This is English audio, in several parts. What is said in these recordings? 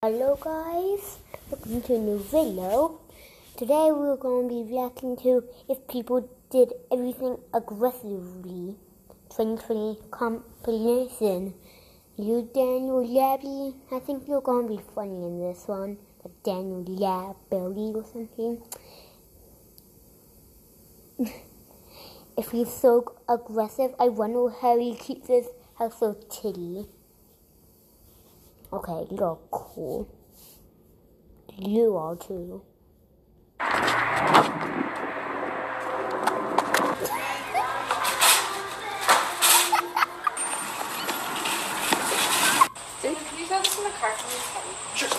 Hello guys, welcome to a new video. Today we're going to be reacting to if people did everything aggressively. 2020 compilation. You Daniel Labby, I think you're going to be funny in this one. Like Daniel Labby or something. If he's so aggressive, I wonder how he keeps his house so titty. Okay, you're cool. You are too. Can you throw this in the car for me? Sure.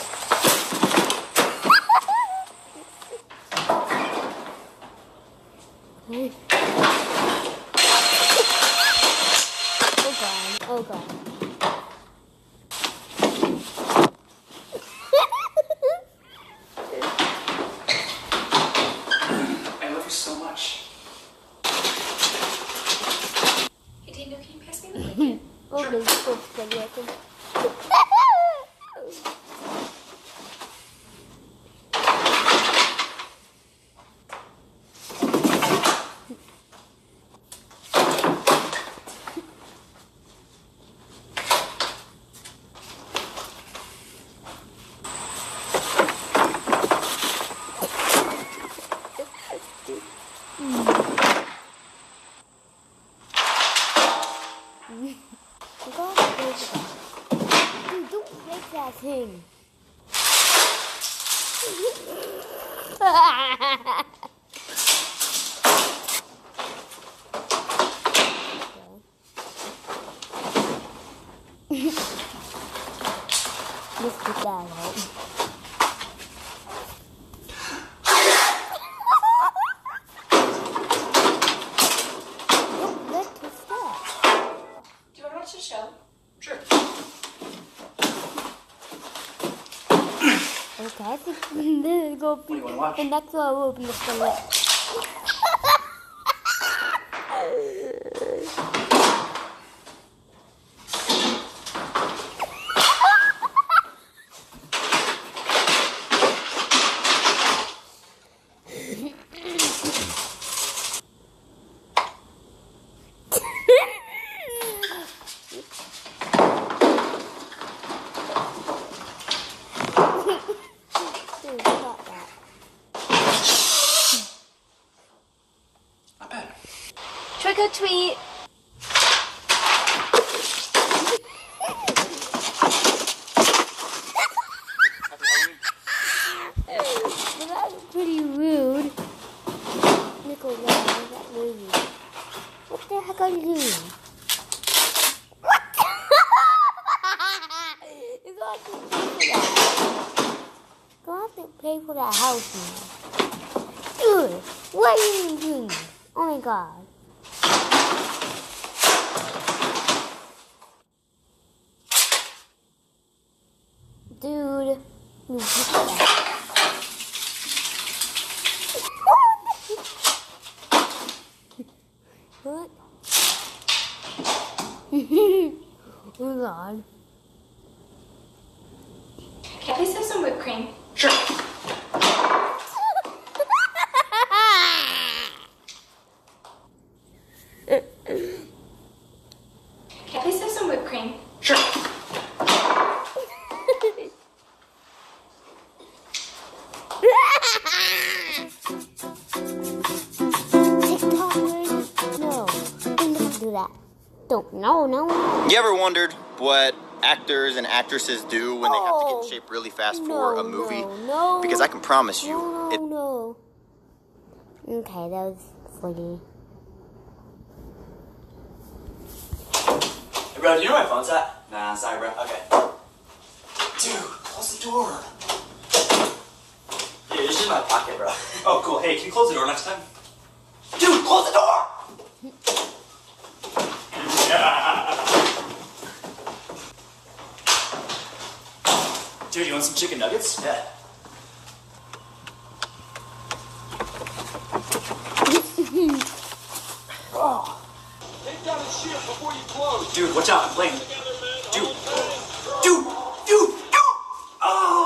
Oh god, oh god. So much. Hey Daniel, can you pass me the blanket? Okay, sure. Dude, don't break that thing. Let's get that out. Watch the show? Sure. Okay, I think this is going to be, the next one will be a select. Trick or treat. Well, that's pretty rude. Nickel, what is that movie? What the heck are you doing? What? You're going to have to pay for that house now. Dude, what are you doing? Oh my god. Dude, you did that. What? Oh god. Can I please have some whipped cream? Sure. Can I please have some whipped cream? Sure. That. Don't no. You ever wondered what actors and actresses do when they have to get in shape really fast for a movie? No. Because I can promise you, No. Okay, that was funny. Hey bro, do you know where my phone's at? Nah, sorry bro. Okay. Dude, close the door. Yeah, this is my pocket, bro. Oh, cool. Hey, can you close the door next time? Dude, close the door! Dude, you want some chicken nuggets? Yeah. Oh. Take down his shield before you close. Dude, watch out, I'm playing. Dude. Oh!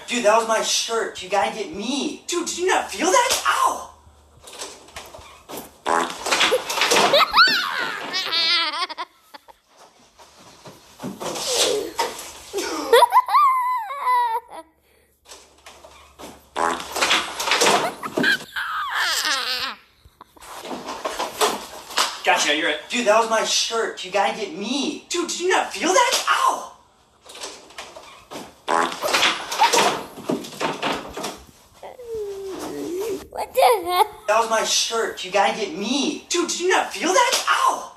Dude, that was my shirt. You gotta get me. Dude, did you not feel that? Ow! Gotcha, you're right. Dude, that was my shirt. You gotta get me. Dude, did you not feel that? Ow! What the heck? That was my shirt. You gotta get me. Dude, did you not feel that? Ow!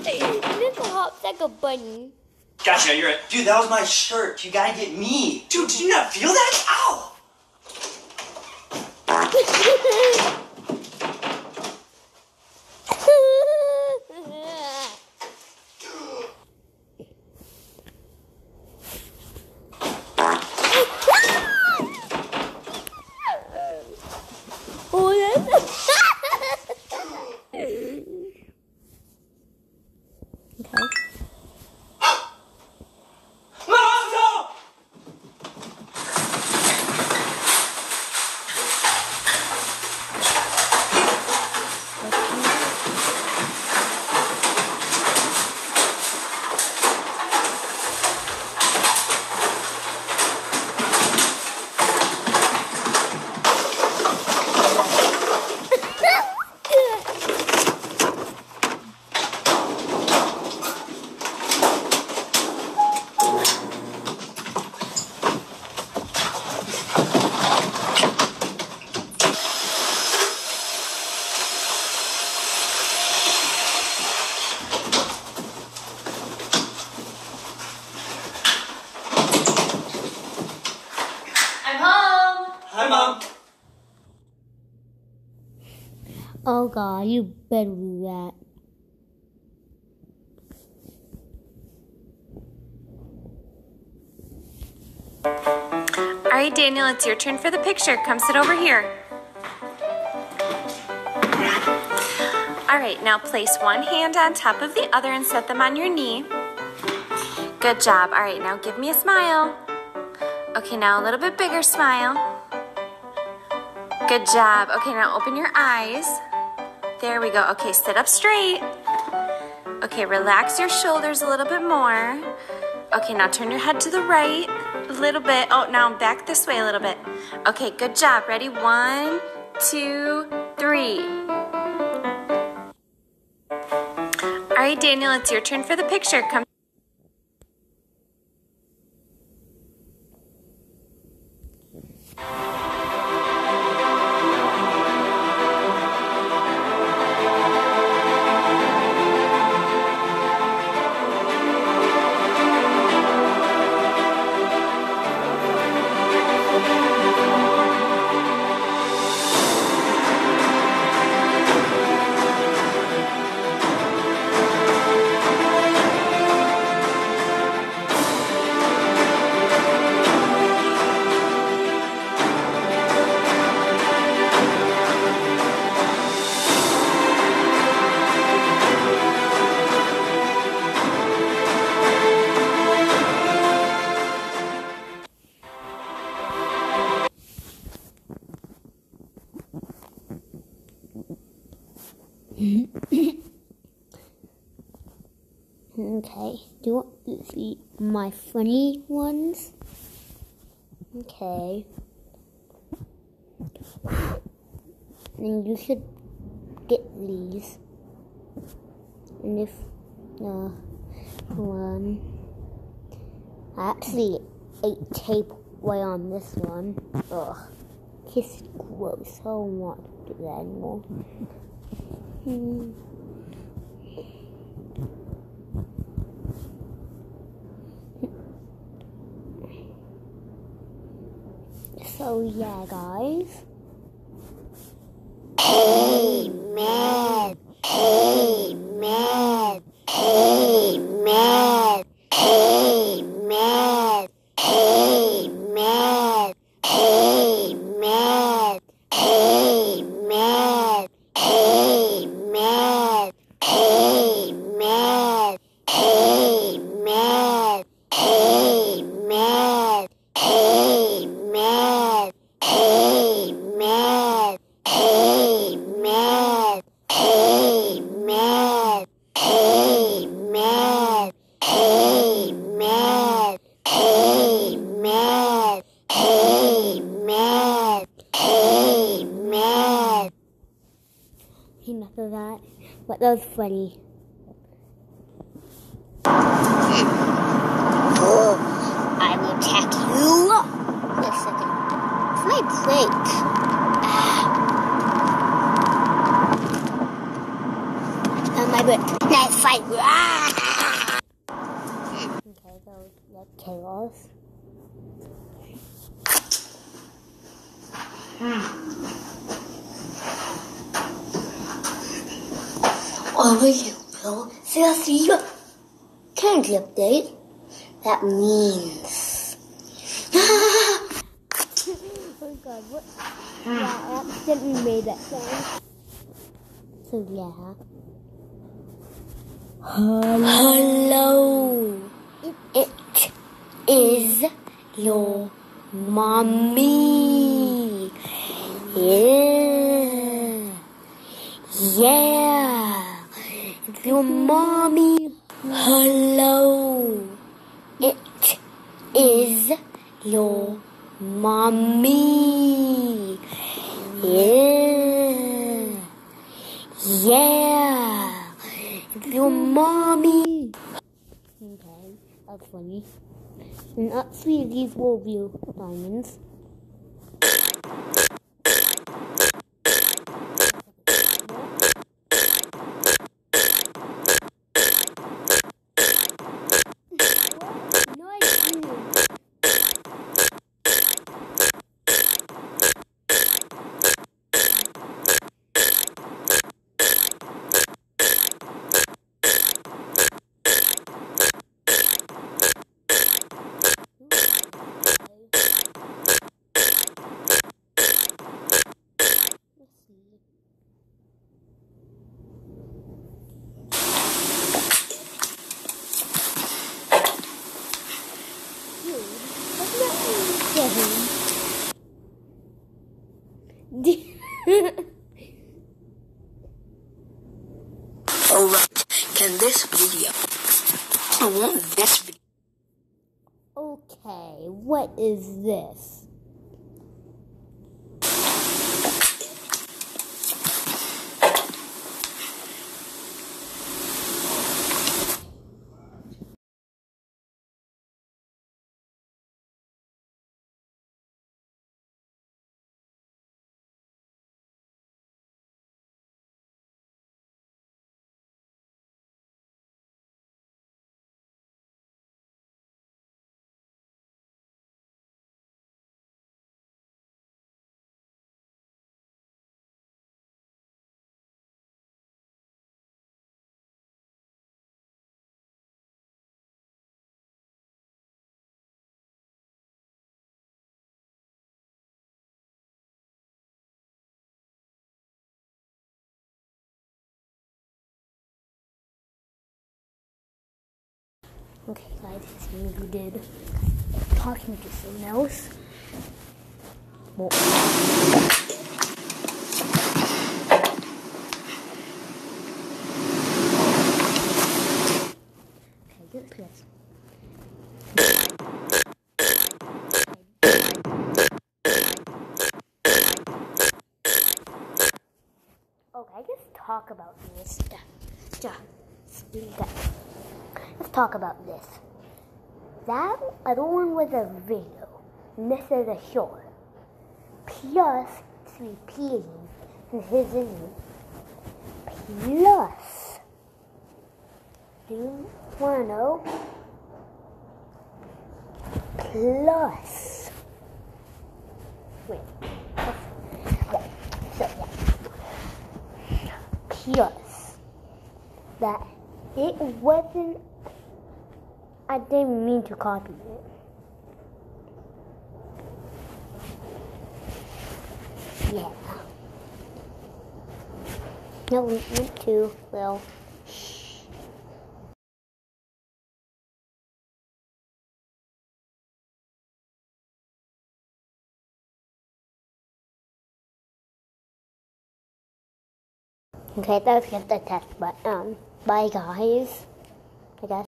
This hops like a bunny. Gotcha, you're right. Dude, that was my shirt. You gotta get me. Dude, did you not feel that? Ow! Hi, Mom. Oh God, you better do that. All right, Daniel, it's your turn for the picture. Come sit over here. All right, now place one hand on top of the other and set them on your knee. Good job. All right, now give me a smile. Okay, now a little bit bigger smile. Good job. Okay, now open your eyes. There we go. Okay, sit up straight. Okay, relax your shoulders a little bit more. Okay, now turn your head to the right a little bit. Oh, now back this way a little bit. Okay, good job. Ready? 1, 2, 3. All right, Daniel, it's your turn for the picture. Come. Okay, do you want to see my funny ones? Okay. And you should get these. And if, one, I actually ate tape way on this one. Ugh, it's gross. I don't want to do that anymore. So yeah, guys. Amen. Amen. Amen. Amen. Amen. Amen. Amen. Amen. Amen. Amen. Amen. that was funny. I will attack you. Wait a second. It's my plate. On my butt. Nice fight. Okay, so that's chaos. Over you, Bill. Seriously, candy update. That means. Oh God, what? Yeah, I accidentally made that sound. So yeah. Hello. It is your mommy. Yeah. Yeah. It's your mommy. Hello. It is your mommy. Yeah. Yeah. It's your mommy. Okay, that's funny. And actually, these were real diamonds. No, I didn't. Alright, can this video? I want this video. Okay, what is this? Okay, guys, this movie did talking to someone else. Well, okay, get this. Okay, let's talk about this. Let's talk about this. That other one was a video, and this is a short. Plus, it's repeating, and his isn't. Plus, do you want to know? Plus, wait, okay, so yeah. Plus, that it wasn't, I didn't mean to copy it. Yeah. No, we went to, well, okay, that's just a test, but, bye guys, I guess.